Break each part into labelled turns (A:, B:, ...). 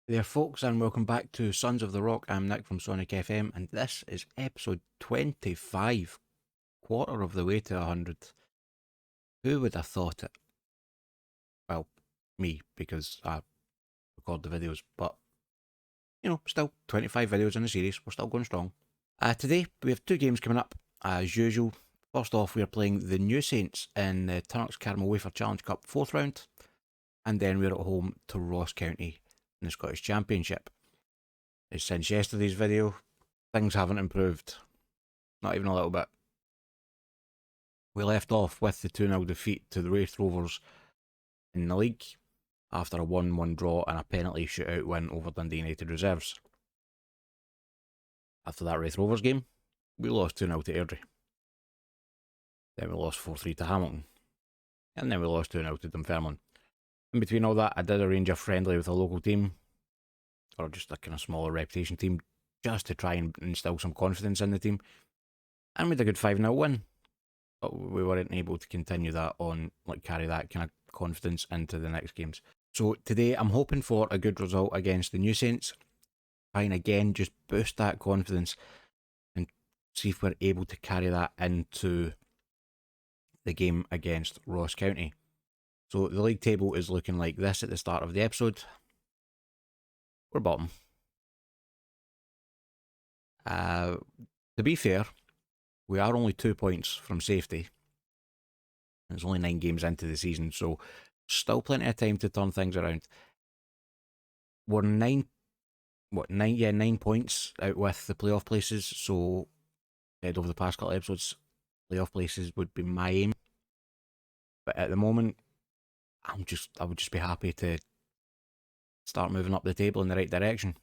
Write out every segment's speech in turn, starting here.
A: Hey there folks, and welcome back to Sons of the Rock. I'm Nick from SonickFM, and this is episode 25, quarter of the way to 100. Who would have thought it? Well, me, because I record the videos, but, still 25 videos in the series, we're still going strong. Today, we have two games coming up, as usual. First off, we are playing the New Saints in the Tunnock's Caramel Wafer Challenge Cup 4th round, and then we're at home to Ross County in the Scottish Championship. Since yesterday's video, things haven't improved. Not even a little bit. We left off with the 2-0 defeat to the Wraith Rovers in the league after a 1-1 draw and a penalty shootout win over Dundee United Reserves. After that Wraith Rovers game, we lost 2-0 to Airdrie. Then we lost 4-3 to Hamilton. And then we lost 2-0 to Dunfermline. In between all that, I did arrange a friendly with a local team, or just a kind of smaller reputation team, just to try and instill some confidence in the team. And we had a good 5-0 win. But we weren't able to continue that on, carry that kind of confidence into the next games. So today I'm hoping for a good result against the New Saints. Try and again just boost that confidence and see if we're able to carry that into the game against Ross County. So the league table is looking like this at the start of the episode. We're bottom. To be fair, we are only 2 points from safety. It's only 9 games into the season, so still plenty of time to turn things around. We're 9 points out with the playoff places, so over the past couple of episodes, playoff places would be my aim. But at the moment, I would just be happy to start moving up the table in the right direction.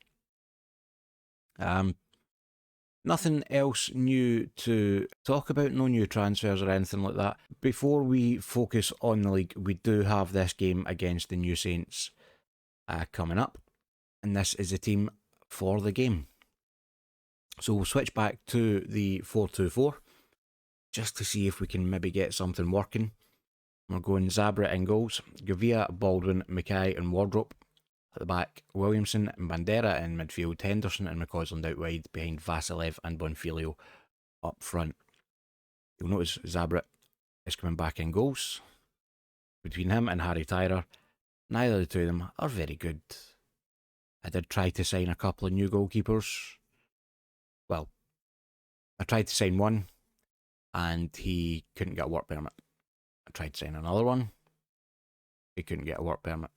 A: Nothing else new to talk about, no new transfers or anything like that. Before we focus on the league, we do have this game against the New Saints coming up, and this is the team for the game. So we'll switch back to the 4-2-4, just to see if we can maybe get something working. We're going Zabra in goals, Gavia, Baldwin, Mackay and Wardrope. At the back, Williamson and Bandera in midfield, Henderson and McCausland out wide, behind Vasilev and Bonfilio up front. You'll notice Zabra is coming back in goals. Between him and Harry Tyrer, neither of the two of them are very good. I did try to sign a couple of new goalkeepers. Well, I tried to sign one, and he couldn't get a work permit. I tried to sign another one, he couldn't get a work permit.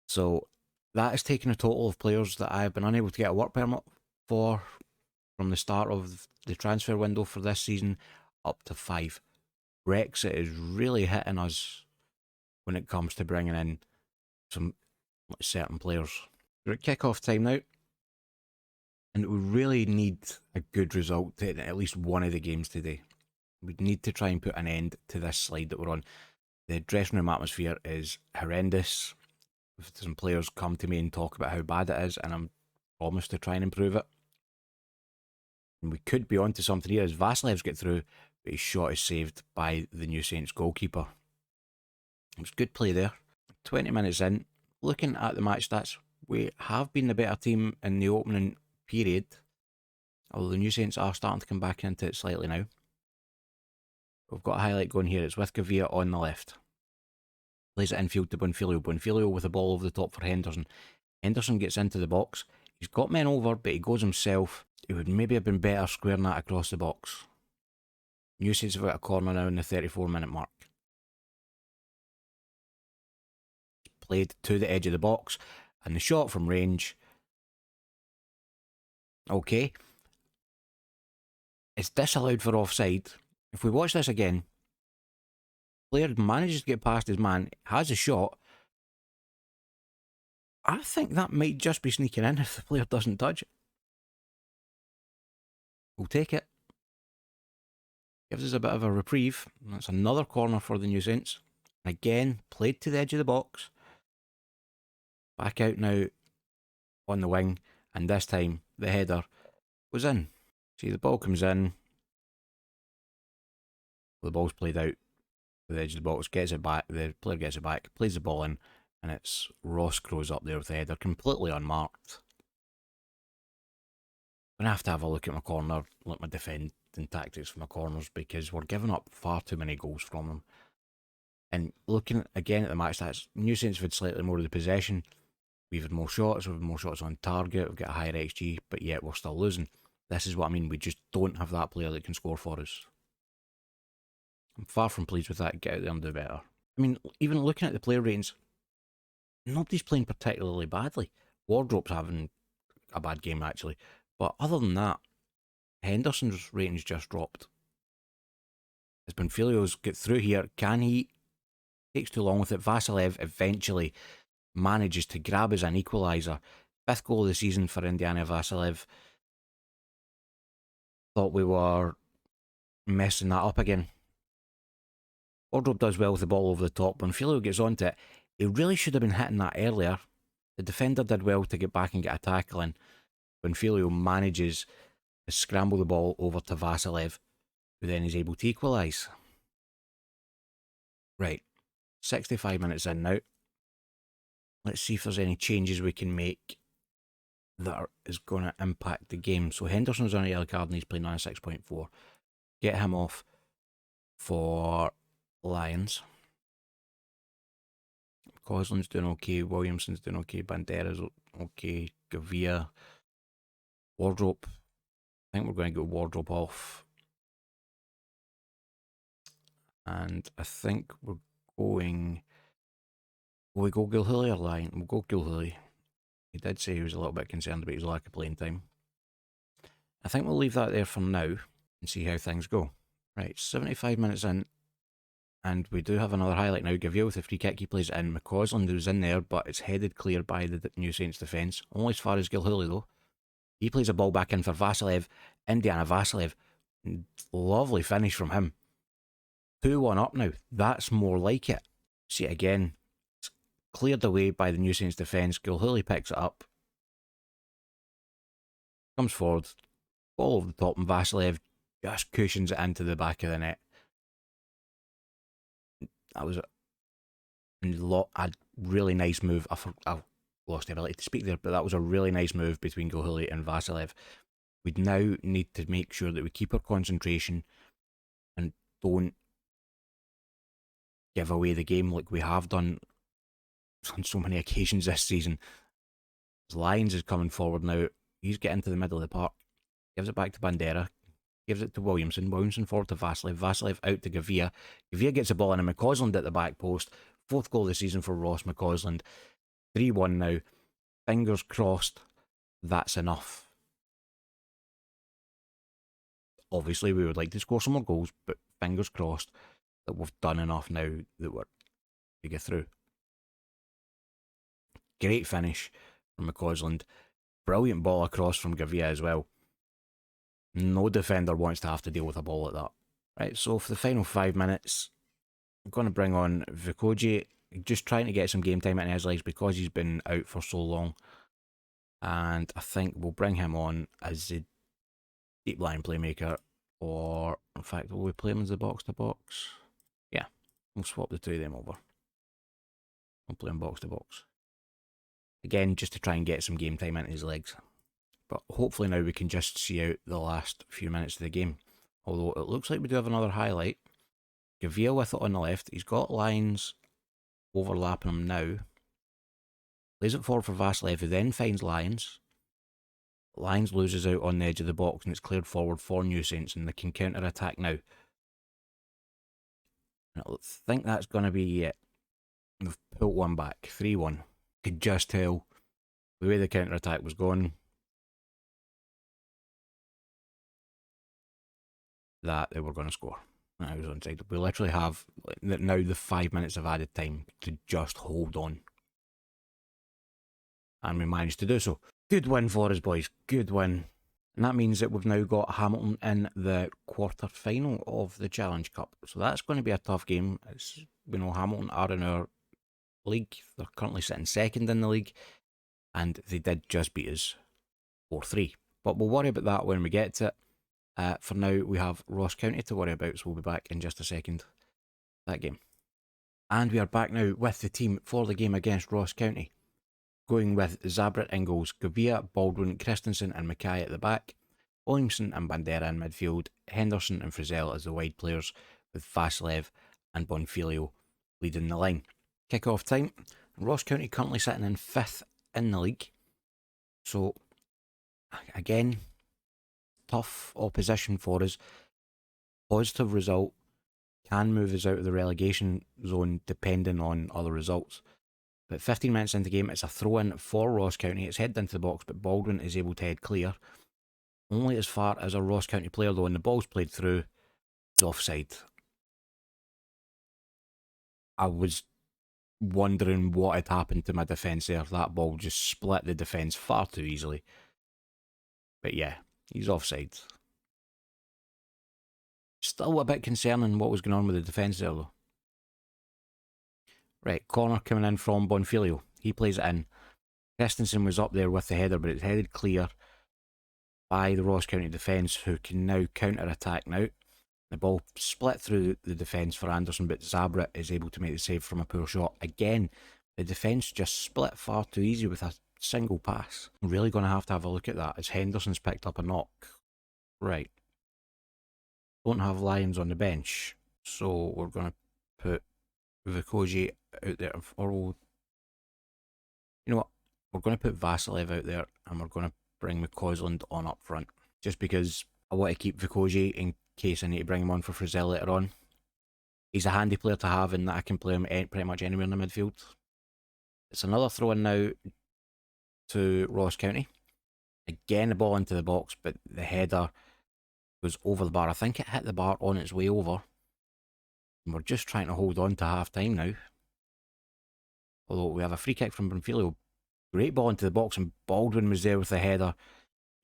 A: So that has taken a total of players that I've been unable to get a work permit for from the start of the transfer window for this season up to 5. Brexit is really hitting us when it comes to bringing in some certain players. We're at kick-off time now, and we really need a good result in at least one of the games today. We need to try and put an end to this slide that we're on. The dressing room atmosphere is horrendous. Some players come to me and talk about how bad it is, and I'm promised to try and improve it. And we could be onto something here as Vasilev's get through, but his shot is saved by the New Saints goalkeeper. It was good play there. 20 minutes in, looking at the match stats, we have been the better team in the opening period, although the New Saints are starting to come back into it slightly now. We've got a highlight going here. It's with Gavia on the left. Plays it infield to Bonfilio. Bonfilio with the ball over the top for Henderson. Henderson gets into the box. He's got men over, but he goes himself. It would maybe have been better squaring that across the box. New Saints have got a corner now in the 34-minute mark. Played to the edge of the box, and the shot from range. Okay. It's disallowed for offside. If we watch this again, player manages to get past his man, has a shot. I think that might just be sneaking in if the player doesn't touch it. We'll take it. Gives us a bit of a reprieve. That's another corner for the New Saints. Again, played to the edge of the box. Back out now on the wing, and this time the header was in. See, the ball comes in. The ball's played out to the edge of the box, gets it back. The player gets it back, plays the ball in, and and it's Ross Crows up there with the header, completely unmarked. I'm going to have a look at my corner, look at my defending tactics for my corners, because we're giving up far too many goals from them. And looking again at the match stats, New Saints have had slightly more of the possession. We've had more shots, we've had more shots on target, we've got a higher XG, but yet we're still losing. This is what I mean, we just don't have that player that can score for us. I'm far from pleased with that. Get out there and do better. I mean, even looking at the player ratings, nobody's playing particularly badly. Wardrobe's having a bad game, actually. But other than that, Henderson's ratings just dropped. As Benfilio's get through here, can he? Takes too long with it. Vasilev eventually manages to grab as an equaliser. 5th goal of the season for Indiana Vasilev. Thought we were messing that up again. Wardrobe does well with the ball over the top. Benfilio gets onto it. He really should have been hitting that earlier. The defender did well to get back and get a tackle in. Benfilio manages to scramble the ball over to Vasilev, who then is able to equalise. Right, 65 minutes in now. Let's see if there's any changes we can make that is going to impact the game. So Henderson's on a yellow card and he's playing on a 6.4. Get him off for Lions. Coslin's doing okay. Williamson's doing okay. Bandera's okay. Gavia. Wardrobe. I think we're going to go Wardrobe off. And I think we're going... Will we go Gilhooly or Lyon? We'll go Gilhooly. He did say he was a little bit concerned about his lack of playing time. I think we'll leave that there for now and see how things go. Right, 75 minutes in. And we do have another highlight now. Gavia with a free kick. He plays it in. McCausland was in there, but it's headed clear by the New Saints defence. Only as far as Gilhooly, though. He plays a ball back in for Vasilev. Indiana Vasilev. Lovely finish from him. 2-1 up now. That's more like it. See it again. It's cleared away by the New Saints defence. Gilhooly picks it up. Comes forward. Ball over the top, and Vasilev just cushions it into the back of the net. That was a really nice move. I lost the ability to speak there, but that was a really nice move between Gilhooly and Vasilev. We now need to make sure that we keep our concentration and don't give away the game like we have done on so many occasions this season. Lyons is coming forward now. He's getting to the middle of the park. Gives it back to Bandera. Gives it to Williamson. Williamson forward to Vasilev. Vasilev out to Gavia. Gavia gets the ball in, and McCausland at the back post. 4th goal of the season for Ross McCausland. 3-1 now. Fingers crossed that's enough. Obviously, we would like to score some more goals, but fingers crossed that we've done enough now that we're to get through. Great finish from McCausland. Brilliant ball across from Gavia as well. No defender wants to have to deal with a ball like that. Right, so for the final 5 minutes, I'm going to bring on Vikoji, just trying to get some game time in his legs because he's been out for so long. And I think we'll bring him on as the deep line playmaker, or in fact, will we play him as the box to box? Yeah, we'll swap the two of them over. We'll play him box to box. Again, just to try and get some game time into his legs. But hopefully now we can just see out the last few minutes of the game. Although it looks like we do have another highlight. Gavia with it on the left. He's got lines overlapping him now. Plays it forward for Vasilev, who then finds Lyons. Lyons loses out on the edge of the box and it's cleared forward for New Saints and they can counter attack now. And I think that's going to be it. We've pulled one back, 3-1. Could just tell the way the counter attack was going that they were going to score. And I was onside. We literally have now the 5 minutes of added time to just hold on. And we managed to do so. Good win for us, boys. Good win. And that means that we've now got Hamilton in the quarter final of the Challenge Cup. So that's going to be a tough game. It's, we know Hamilton are in our league. They're currently sitting second in the league. And they did just beat us 4-3. But we'll worry about that when we get to it. For now, we have Ross County to worry about, so we'll be back in just a second. That game. And we are back now with the team for the game against Ross County. Going with Zabrit in goals, Gavia, Baldwin, Christensen and Mackay at the back, Williamson and Bandera in midfield, Henderson and Frizzell as the wide players, with Vasilev and Bonfilio leading the line. Kick-off time. Ross County currently sitting in 5th in the league. So, again, tough opposition for us. Positive result can move us out of the relegation zone depending on other results. But 15 minutes into the game, it's a throw-in for Ross County. It's headed into the box, but Baldwin is able to head clear. Only as far as a Ross County player, though, and the ball's played through the offside. I was wondering what had happened to my defence there. That ball just split the defence far too easily. But yeah, he's offside. Still a bit concerning what was going on with the defence there, though. Right, corner coming in from Bonfilio. He plays it in. Christensen was up there with the header, but it's headed clear by the Ross County defence, who can now counter-attack now. The ball split through the defence for Anderson, but Zabra is able to make the save from a poor shot. Again, the defence just split far too easy with a single pass. I'm really going to have a look at that, as Henderson's picked up a knock. Right. Don't have Lyons on the bench, so we're going to put Vikoji out there. Or you know what? We're going to put Vasilev out there, and we're going to bring McCausland on up front, just because I want to keep Vikoji in case I need to bring him on for Frizzell later on. He's a handy player to have, in that I can play him pretty much anywhere in the midfield. It's another throw-in now to Ross County. Again, the ball into the box, but the header goes over the bar. I think it hit the bar on its way over. And we're just trying to hold on to half-time now. Although we have a free kick from Bonfilio. Great ball into the box, and Baldwin was there with the header.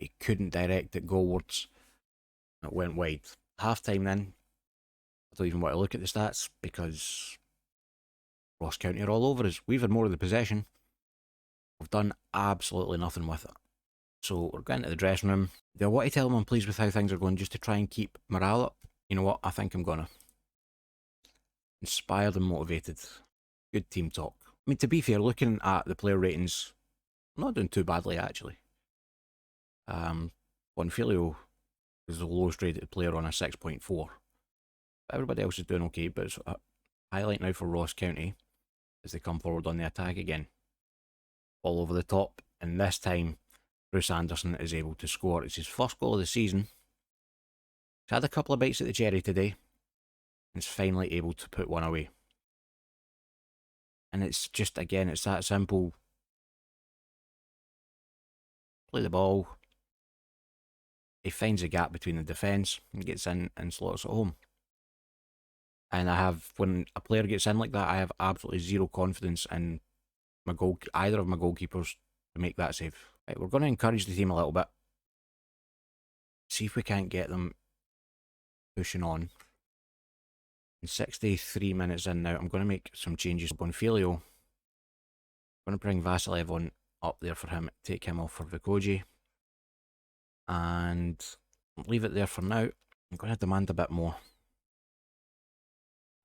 A: He couldn't direct it goalwards. It went wide. Half-time then. I don't even want to look at the stats, because Ross County are all over us. We've had more of the possession. We've done absolutely nothing with it. So we're going to the dressing room. Do I want to tell them I'm pleased with how things are going, just to try and keep morale up? You know what? I think I'm gonna. Inspired and motivated. Good team talk. I mean, to be fair, looking at the player ratings, I'm not doing too badly, actually. Bonfilio is the lowest rated player on a 6.4. Everybody else is doing okay, but it's a highlight now for Ross County as they come forward on the attack again. All over the top, and this time Bruce Anderson is able to score. It's his first goal of the season. He's had a couple of bites at the cherry today, and is finally able to put one away. And it's just, again, it's that simple. Play the ball. He finds a gap between the defence and gets in and slots it home. And when a player gets in like that, I have absolutely zero confidence in either of my goalkeepers to make that save. Right, we're going to encourage the team a little bit. See if we can't get them pushing on. And 63 minutes in now, I'm going to make some changes. Bonfilio, I'm going to bring Vasilev on up there for him, take him off for Vikoji. And leave it there for now. I'm going to demand a bit more,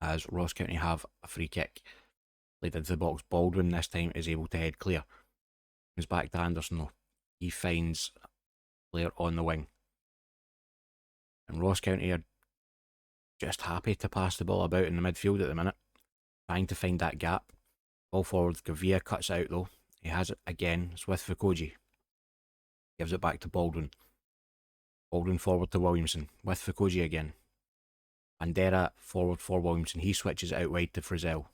A: as Ross County have a free kick played into the box. Baldwin this time is able to head clear. Comes back to Anderson though. He finds a player on the wing. And Ross County are just happy to pass the ball about in the midfield at the minute, trying to find that gap. Ball forward, Gavia cuts out though. He has it again, it's with Vikoji. Gives it back to Baldwin. Baldwin forward to Williamson, with Vikoji again. Bandera forward for Williamson. He switches it out wide to Frizzell.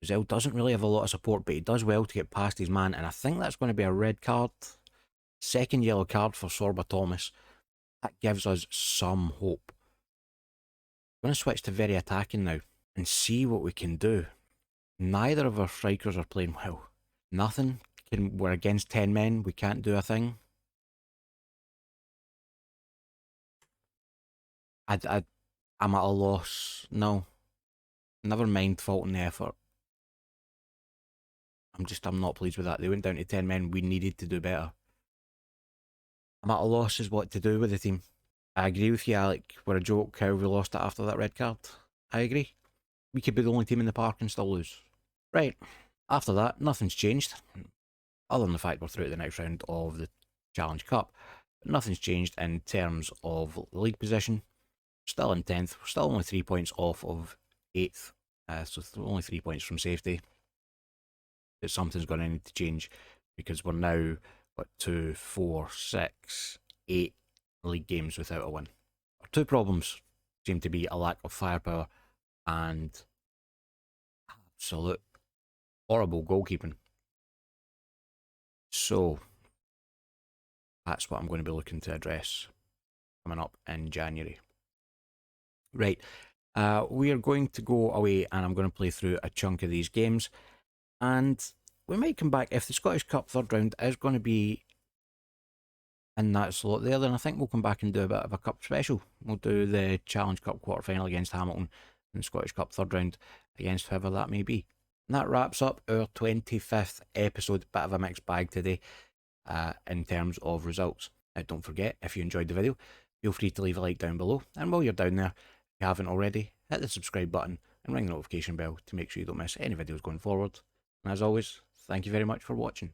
A: Frizzell doesn't really have a lot of support, but he does well to get past his man, and I think that's going to be a red card. Second yellow card for Sorba Thomas. That gives us some hope. I'm going to switch to very attacking now and see what we can do. Neither of our strikers are playing well. Nothing. We're against 10 men. We can't do a thing. I'm at a loss. No. Never mind faulting the effort. I'm not pleased with that. They went down to 10 men. We needed to do better. I'm at a loss is what to do with the team. I agree with you, Alec. We're a joke how we lost it after that red card. I agree. we could be the only team in the park and still lose. Right, after that, nothing's changed, other than the fact we're through to the next round of the Challenge Cup. But nothing's changed in terms of league position. Still in 10th, we're still only 3 points off of 8th, so only 3 points from safety. But something's going to need to change, because we're now, 2, 4, 6, 8 league games without a win. Our two problems seem to be a lack of firepower and absolute horrible goalkeeping. So that's what I'm going to be looking to address coming up in January. Right, we are going to go away and I'm going to play through a chunk of these games, and we might come back. If the Scottish Cup third round is going to be in that slot there, then I think we'll come back and do a bit of a cup special. We'll do the Challenge Cup quarter final against Hamilton and the Scottish Cup third round against whoever that may be. And that wraps up our 25th episode. Bit of a mixed bag today in terms of results. Don't forget, if you enjoyed the video, feel free to leave a like down below, and while you're down there, if you haven't already, hit the subscribe button and ring the notification bell to make sure you don't miss any videos going forward. And as always, thank you very much for watching.